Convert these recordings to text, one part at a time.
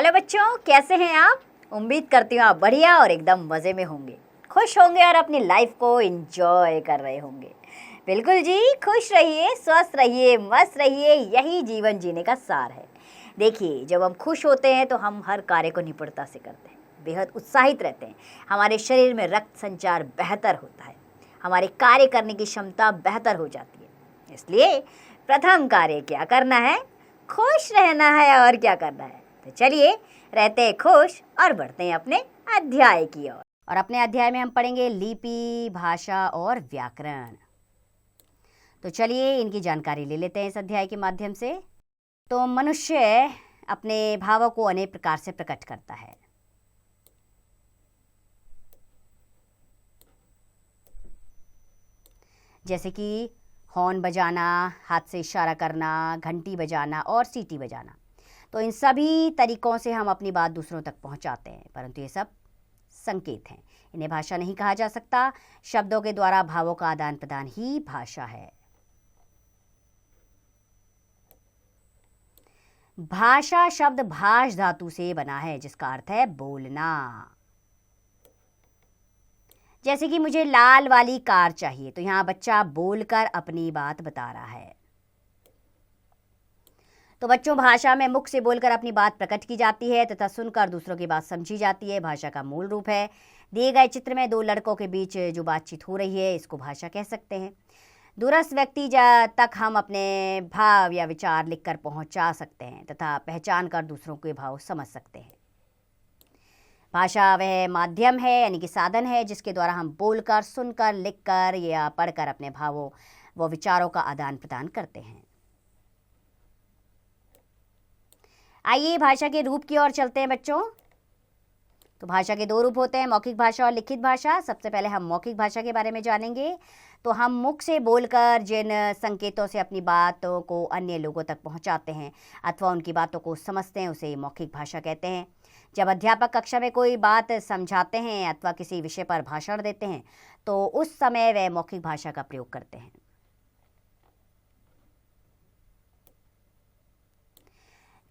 Hello बच्चों, कैसे हैं आप? उम्मीद करती हूँ आप बढ़िया और एकदम मज़े में होंगे, खुश होंगे और अपनी लाइफ को एंजॉय कर रहे होंगे। बिल्कुल जी, खुश रहिए, स्वस्थ रहिए, मस्त रहिए, यही जीवन जीने का सार है। देखिए, जब हम खुश होते हैं तो हम हर कार्य को निपुणता से करते हैं, बेहद उत्साहित रहते हैं, हमारे शरीर में रक्त संचार बेहतर होता है, हमारे कार्य करने की क्षमता बेहतर हो जाती है। इसलिए प्रथम कार्य क्या करना है? खुश रहना है। और क्या करना है? तो चलिए रहते हैं खुश और बढ़ते हैं अपने अध्याय की ओर। और अपने अध्याय में हम पढ़ेंगे लिपि, भाषा और व्याकरण। तो चलिए इनकी जानकारी ले लेते हैं इस अध्याय के माध्यम से। तो मनुष्य अपने भावों को अनेक प्रकार से प्रकट करता है। जैसे कि हॉर्न बजाना, हाथ से इशारा करना, घंटी बजाना और सीटी बजाना। तो इन सभी तरीकों से हम अपनी बात दूसरों तक पहुंचाते हैं, परंतु ये सब संकेत हैं। इन्हें भाषा नहीं कहा जा सकता। शब्दों के द्वारा भावों का आदान प्रदान ही भाषा है। भाषा शब्द भाष धातु से बना है, जिसका अर्थ है बोलना। जैसे कि मुझे लाल वाली कार चाहिए, तो यहाँ बच्चा बोलकर अपनी बात बता रहा है। तो बच्चों, भाषा में मुख से बोलकर अपनी बात प्रकट की जाती है तथा सुनकर दूसरों की बात समझी जाती है। भाषा का मूल रूप है। दिए गए चित्र में दो लड़कों के बीच जो बातचीत हो रही है, इसको भाषा कह सकते हैं। दूरस्थ व्यक्ति तक हम अपने भाव या विचार लिखकर पहुंचा सकते हैं तथा पहचान कर दूसरों के भाव समझ सकते हैं। भाषा वह माध्यम है, यानी कि साधन है, जिसके द्वारा हम बोलकर, सुनकर, लिखकर या पढ़कर अपने भावों व विचारों का आदान प्रदान करते हैं। आइए भाषा के रूप की ओर चलते हैं बच्चों। तो भाषा के दो रूप होते हैं, मौखिक भाषा और लिखित भाषा। सबसे पहले हम मौखिक भाषा के बारे में जानेंगे। तो हम मुख से बोलकर जिन संकेतों से अपनी बातों को अन्य लोगों तक पहुंचाते हैं अथवा उनकी बातों को समझते हैं, उसे मौखिक भाषा कहते हैं। जब अध्यापक कक्षा में कोई बात समझाते हैं अथवा किसी विषय पर भाषण देते हैं, तो उस समय वे मौखिक भाषा का प्रयोग करते हैं।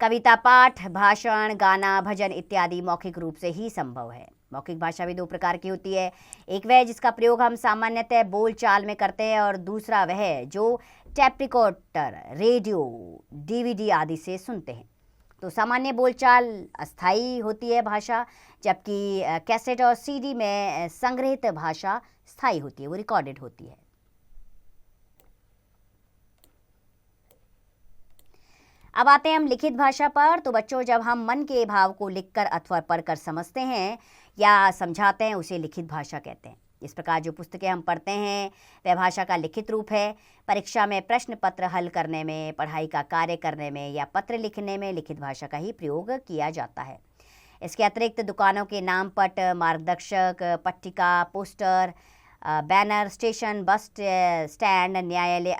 कविता पाठ, भाषण, गाना, भजन इत्यादि मौखिक रूप से ही संभव है। मौखिक भाषा भी दो प्रकार की होती है। एक वह जिसका प्रयोग हम सामान्यतः बोलचाल में करते हैं, और दूसरा वह जो टेप रिकॉर्डर, रेडियो, डीवीडी आदि से सुनते हैं। तो सामान्य बोलचाल अस्थायी होती है भाषा, जबकि कैसेट और सीडी में संग्रहित भाषा स्थायी होती है, वो रिकॉर्डेड होती है। अब आते हैं हम लिखित भाषा पर। तो बच्चों, जब हम मन के भाव को लिखकर अथवा पढ़कर समझते हैं या समझाते हैं, उसे लिखित भाषा कहते हैं। इस प्रकार जो पुस्तकें हम पढ़ते हैं वह भाषा का लिखित रूप है। परीक्षा में प्रश्न पत्र हल करने में, पढ़ाई का कार्य करने में या पत्र लिखने में लिखित भाषा का ही प्रयोग किया जाता है। इसके अतिरिक्त दुकानों के नाम पट, मार्गदर्शक, पट्टिका, poster, banner, station, bus stand, न्यायालय,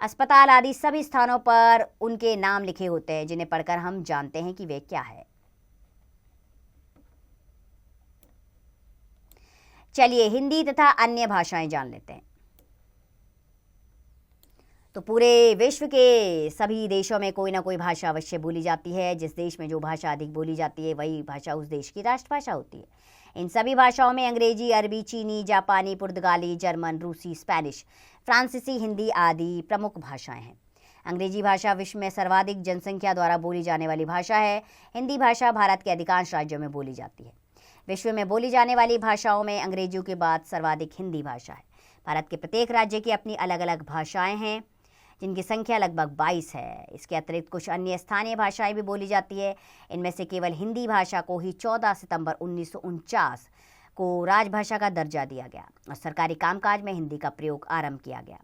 अस्पताल आदि सभी स्थानों पर उनके नाम लिखे होते हैं, जिन्हें पढ़कर हम जानते हैं कि वे क्या है। चलिए हिंदी तथा अन्य भाषाएं जान लेते हैं। तो पूरे विश्व के सभी देशों में कोई ना कोई भाषा अवश्य बोली जाती है। जिस देश में जो भाषा अधिक बोली जाती है, वही भाषा उस देश की राष्ट्रभाषा होती है। इन सभी भाषाओं में अंग्रेजी, अरबी, चीनी, जापानी, पुर्तगाली, जर्मन, रूसी, स्पेनिश, फ्रांसीसी, हिंदी आदि प्रमुख भाषाएं हैं। अंग्रेजी भाषा विश्व में सर्वाधिक जनसंख्या द्वारा बोली जाने वाली भाषा है। हिंदी भाषा भारत के अधिकांश राज्यों में बोली जाती है। विश्व में बोली जाने वाली भाषाओं में अंग्रेजियों के बाद सर्वाधिक हिंदी भाषा है। भारत के प्रत्येक राज्य की अपनी अलग अलग भाषाएं हैं, जिनकी संख्या लगभग 22 है। इसके अतिरिक्त कुछ अन्य स्थानीय भाषाएं भी बोली जाती है। इनमें से केवल हिंदी भाषा को ही 14 सितंबर 1949 को राजभाषा का दर्जा दिया गया और सरकारी कामकाज में हिंदी का प्रयोग आरंभ किया गया।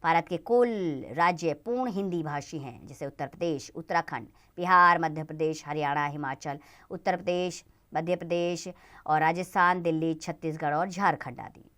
भारत के कुल राज्य पूर्ण हिंदी भाषी हैं, जैसे उत्तर प्रदेश, उत्तराखंड, बिहार, मध्य प्रदेश, हरियाणा, हिमाचल, उत्तर प्रदेश, मध्य प्रदेश और राजस्थान, दिल्ली, छत्तीसगढ़ और झारखंड आदि।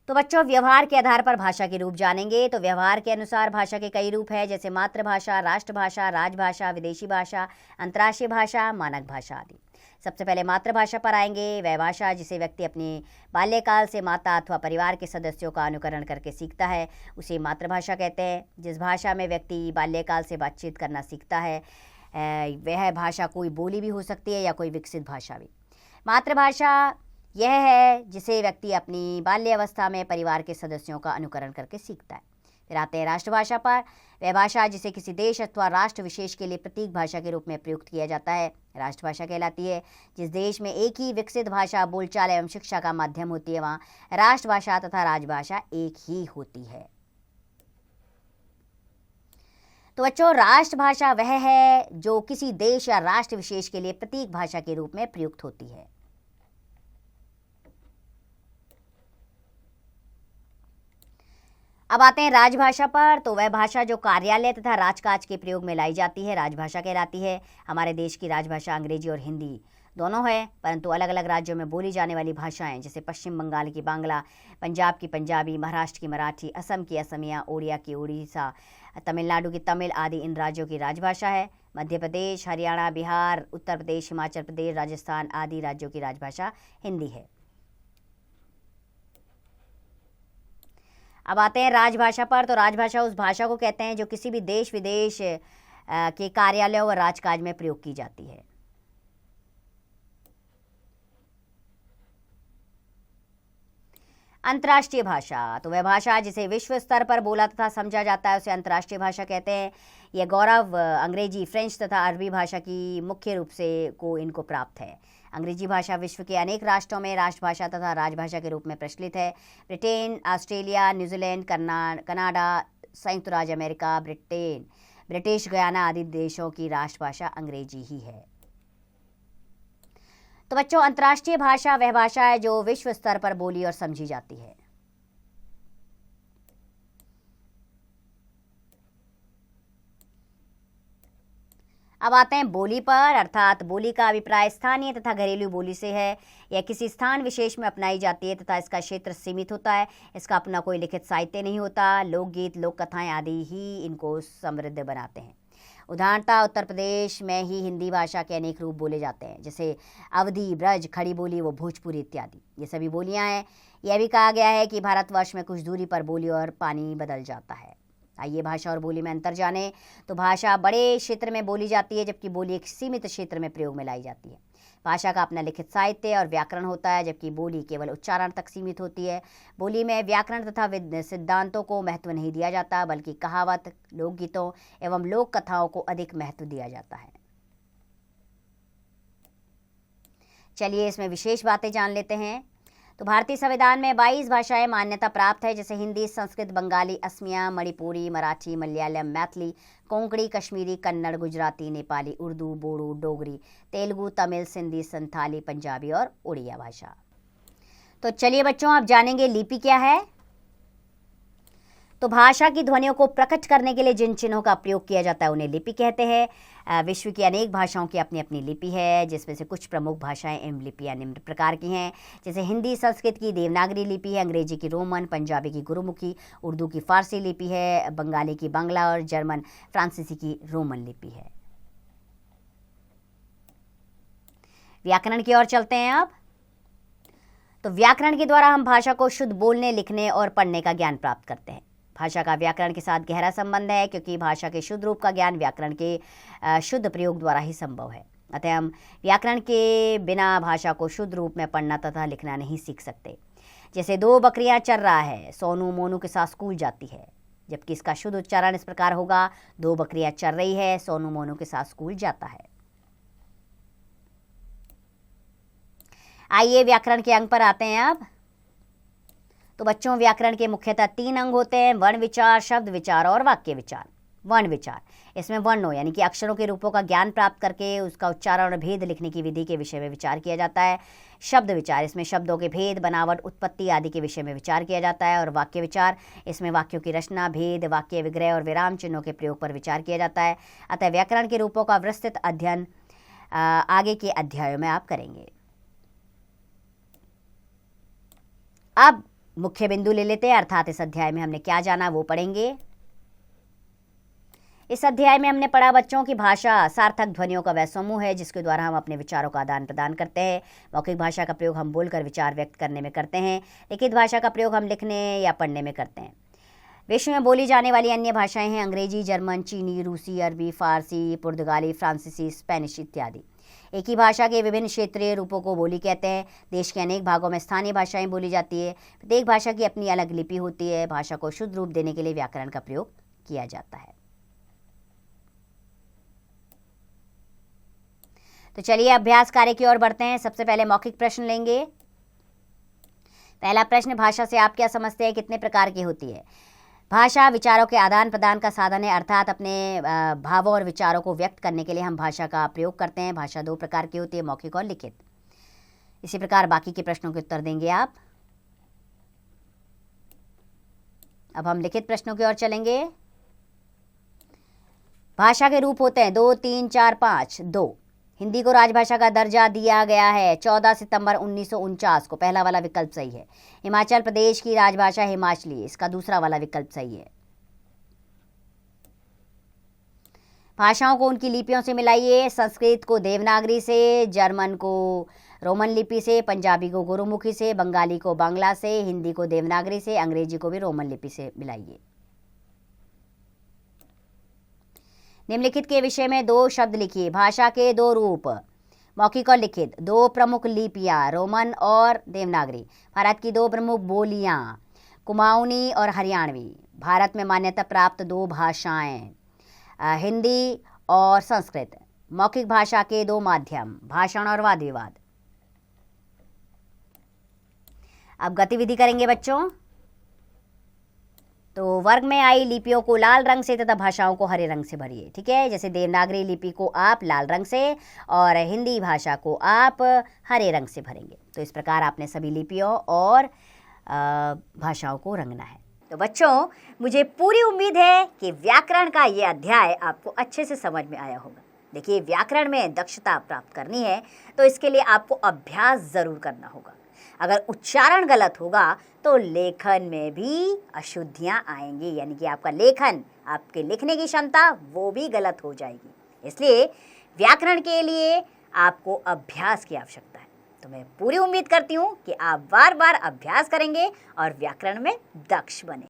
तो बच्चों, व्यवहार के आधार पर भाषा के रूप जानेंगे। तो व्यवहार के अनुसार भाषा के कई रूप हैं, जैसे मातृभाषा, राष्ट्रभाषा, राजभाषा, विदेशी भाषा, अंतर्राष्ट्रीय भाषा, मानक भाषा आदि। सबसे पहले मातृभाषा पर आएंगे। वह भाषा जिसे व्यक्ति अपने बाल्यकाल से माता अथवा परिवार के सदस्यों का अनुकरण करके सीखता है उसे मातृभाषा कहते हैं। जिस भाषा में व्यक्ति बाल्यकाल से बातचीत करना सीखता है वह भाषा कोई बोली भी हो सकती है या कोई विकसित भाषा भी। मातृभाषा यह है जिसे व्यक्ति अपनी बाल्यावस्था में परिवार के सदस्यों का अनुकरण करके सीखता है। फिर आते हैं राष्ट्रभाषा पर। वह भाषा जिसे किसी देश अथवा राष्ट्र विशेष के लिए प्रतीक भाषा के रूप में प्रयुक्त किया जाता है राष्ट्रभाषा कहलाती है। जिस देश में एक ही विकसित भाषा बोलचाल एवं शिक्षा का माध्यम होती है वहाँ राष्ट्रभाषा तथा राजभाषा एक ही होती है। तो बच्चों, राष्ट्रभाषा वह है जो किसी देश या राष्ट्र विशेष के लिए प्रतीक भाषा के रूप में प्रयुक्त होती है। अब आते हैं राजभाषा पर। तो वह भाषा जो कार्यालय तथा राजकाज के प्रयोग में लाई जाती है राजभाषा कहलाती है। हमारे देश की राजभाषा अंग्रेजी और हिंदी दोनों है, परंतु अलग अलग राज्यों में बोली जाने वाली भाषाएं जैसे पश्चिम बंगाल की बांग्ला, पंजाब की पंजाबी, महाराष्ट्र की मराठी, असम की असमिया, ओडिया की उड़ीसा, तमिलनाडु की तमिल आदि इन राज्यों की राजभाषा है। मध्य प्रदेश, हरियाणा, बिहार, उत्तर प्रदेश, हिमाचल प्रदेश, राजस्थान आदि राज्यों की राजभाषा हिंदी है। अब आते हैं राजभाषा पर। तो राजभाषा उस भाषा को कहते हैं जो किसी भी देश विदेश के कार्यालयों व राजकाज में प्रयोग की जाती है। अंतर्राष्ट्रीय भाषा। तो वह भाषा जिसे विश्व स्तर पर बोला तथा समझा जाता है उसे अंतर्राष्ट्रीय भाषा कहते हैं। यह गौरव अंग्रेजी, फ्रेंच तथा अरबी भाषा की मुख्य रूप से इनको प्राप्त है। अंग्रेजी भाषा विश्व के अनेक राष्ट्रों में राष्ट्रभाषा तथा राजभाषा के रूप में प्रचलित है। ब्रिटेन, ऑस्ट्रेलिया, न्यूजीलैंड, कनाडा, संयुक्त राज्य अमेरिका, ब्रिटिश गयाना आदि देशों की राष्ट्रभाषा अंग्रेजी ही है। तो बच्चों, अंतर्राष्ट्रीय भाषा वह भाषा है जो विश्व स्तर पर बोली और समझी जाती है। अब आते हैं बोली पर, अर्थात बोली का अभिप्राय स्थानीय तथा घरेलू बोली से है। यह किसी स्थान विशेष में अपनाई जाती है तथा इसका क्षेत्र सीमित होता है। इसका अपना कोई लिखित साहित्य नहीं होता। लोकगीत, लोक कथाएं आदि ही इनको समृद्ध बनाते हैं। उदाहरणतः उत्तर प्रदेश में ही हिंदी भाषा के अनेक रूप बोले जाते हैं जैसे अवधी, ब्रज, खड़ी बोली व भोजपुरी इत्यादि। ये सभी बोलियां हैं। यह भी कहा गया है कि भारतवर्ष में कुछ दूरी पर बोली और पानी बदल जाता है। आइए भाषा और बोली में अंतर जाने। तो भाषा बड़े क्षेत्र में बोली जाती है जबकि बोली एक सीमित क्षेत्र में प्रयोग में लाई जाती है। भाषा का अपना लिखित साहित्य और व्याकरण होता है जबकि बोली केवल उच्चारण तक सीमित होती है। बोली में व्याकरण तथा सिद्धांतों को महत्व नहीं दिया जाता बल्कि कहावत, लोकगीतों एवं लोक कथाओं को अधिक महत्व दिया जाता है। चलिए इसमें विशेष बातें जान लेते हैं। तो भारतीय संविधान में 22 भाषाएं मान्यता प्राप्त है जैसे हिंदी, संस्कृत, बंगाली, असमिया, मणिपुरी, मराठी, मलयालम, मैथिली, कोंकणी, कश्मीरी, कन्नड़, गुजराती, नेपाली, उर्दू, बोडो, डोगरी, तेलुगु, तमिल, सिंधी, संथाली, पंजाबी और उड़िया भाषा। तो चलिए बच्चों, आप जानेंगे लिपि क्या है। तो भाषा की ध्वनियों को प्रकट करने के लिए जिन चिन्हों का प्रयोग किया जाता है उन्हें लिपि कहते हैं। विश्व की अनेक भाषाओं की अपनी अपनी लिपि है जिसमें से कुछ प्रमुख भाषाएं एवं लिपियां निम्न प्रकार की हैं जैसे हिंदी संस्कृत की देवनागरी लिपि है, अंग्रेजी की रोमन, पंजाबी की गुरुमुखी, उर्दू की फारसी लिपि है, बंगाली की बांग्ला और जर्मन फ्रांसीसी की रोमन लिपि है। व्याकरण की ओर चलते हैं अब। तो व्याकरण के द्वारा हम भाषा को शुद्ध बोलने, लिखने और पढ़ने का ज्ञान प्राप्त करते हैं। भाषा का व्याकरण के साथ गहरा संबंध है क्योंकि भाषा के शुद्ध रूप का ज्ञान व्याकरण के शुद्ध प्रयोग द्वारा ही संभव है। अतः हम व्याकरण के बिना भाषा को शुद्ध रूप में पढ़ना तथा लिखना नहीं सीख सकते। जैसे 2 बकरियां चर रहा है, सोनू मोनू के साथ स्कूल जाती है, जबकि इसका शुद्ध उच्चारण इस प्रकार होगा 2 बकरियां चर रही है, सोनू मोनू के साथ स्कूल जाता है। आइए व्याकरण के अंग पर आते हैं अब। तो बच्चों, व्याकरण के मुख्यतः 3 अंग होते हैं, वर्ण विचार, शब्द विचार और वाक्य विचार। वर्ण विचार, इसमें वर्णों यानी कि अक्षरों के रूपों का ज्ञान प्राप्त करके उसका उच्चारण और भेद लिखने की विधि के विषय में विचार किया जाता है। शब्द विचार, इसमें शब्दों के भेद, बनावट, उत्पत्ति आदि के विषय में विचार किया जाता है। और वाक्य विचार, इसमें वाक्यों की रचना, भेद, वाक्य विग्रह और विराम चिन्हों के प्रयोग पर विचार किया जाता है। अतः व्याकरण के रूपों का विस्तृत अध्ययन आगे के अध्यायों में आप करेंगे। अब मुख्य बिंदु ले लेते हैं, अर्थात इस अध्याय में हमने क्या जाना वो पढ़ेंगे। इस अध्याय में हमने पढ़ा बच्चों की भाषा सार्थक ध्वनियों का वह समूह है जिसके द्वारा हम अपने विचारों का आदान प्रदान करते हैं। मौखिक भाषा का प्रयोग हम बोलकर विचार व्यक्त करने में करते हैं। लिखित भाषा का प्रयोग हम लिखने या पढ़ने में करते हैं। विश्व में बोली जाने वाली अन्य भाषाएं हैं अंग्रेजी, जर्मन, चीनी, रूसी, अरबी, फारसी, पुर्तगाली, फ्रांसीसी, स्पेनिश इत्यादि। एक ही भाषा के विभिन्न क्षेत्रीय रूपों को बोली कहते हैं। देश के अनेक भागों में स्थानीय भाषाएं बोली जाती है। प्रत्येक भाषा की अपनी अलग लिपि होती है। भाषा को शुद्ध रूप देने के लिए व्याकरण का प्रयोग किया जाता है। तो चलिए अभ्यास कार्य की ओर बढ़ते हैं। सबसे पहले मौखिक प्रश्न लेंगे। पहला प्रश्न, भाषा से आप क्या समझते हैं, कितने प्रकार की होती है? भाषा विचारों के आदान प्रदान का साधन है, अर्थात अपने भावों और विचारों को व्यक्त करने के लिए हम भाषा का प्रयोग करते हैं। भाषा दो प्रकार की होती है, मौखिक और लिखित। इसी प्रकार बाकी के प्रश्नों के उत्तर देंगे आप। अब हम लिखित प्रश्नों की ओर चलेंगे। भाषा के रूप होते हैं 2, 3, 4, 5। 2, हिंदी को राजभाषा का दर्जा दिया गया है 14 सितंबर 1949 को। पहला वाला विकल्प सही है। हिमाचल प्रदेश की राजभाषा हिमाचली, इसका दूसरा वाला विकल्प सही है। भाषाओं को उनकी लिपियों से मिलाइए। संस्कृत को देवनागरी से, जर्मन को रोमन लिपि से, पंजाबी को गुरुमुखी से, बंगाली को बांग्ला से, हिंदी को देवनागरी से, अंग्रेजी को भी रोमन लिपि से मिलाइए। निम्नलिखित के विषय में 2 शब्द लिखिए। भाषा के 2 रूप, मौखिक और लिखित। 2 प्रमुख लिपियां, रोमन और देवनागरी। भारत की 2 प्रमुख बोलियां, कुमाऊनी और हरियाणवी। भारत में मान्यता प्राप्त 2 भाषाएं, हिंदी और संस्कृत। मौखिक भाषा के 2 माध्यम, भाषण और वाद विवाद। अब गतिविधि करेंगे बच्चों। तो वर्ग में आई लिपियों को लाल रंग से तथा भाषाओं को हरे रंग से भरिए। ठीक है, जैसे देवनागरी लिपि को आप लाल रंग से और हिंदी भाषा को आप हरे रंग से भरेंगे। तो इस प्रकार आपने सभी लिपियों और भाषाओं को रंगना है। तो बच्चों, मुझे पूरी उम्मीद है कि व्याकरण का ये अध्याय आपको अच्छे से समझ में आया होगा। देखिए, व्याकरण में दक्षता प्राप्त करनी है तो इसके लिए आपको अभ्यास ज़रूर करना होगा। अगर उच्चारण गलत होगा तो लेखन में भी अशुद्धियां आएंगी, यानी कि आपका लेखन, आपके लिखने की क्षमता वो भी गलत हो जाएगी। इसलिए व्याकरण के लिए आपको अभ्यास की आवश्यकता है। तो मैं पूरी उम्मीद करती हूँ कि आप बार बार अभ्यास करेंगे और व्याकरण में दक्ष बनेंगे।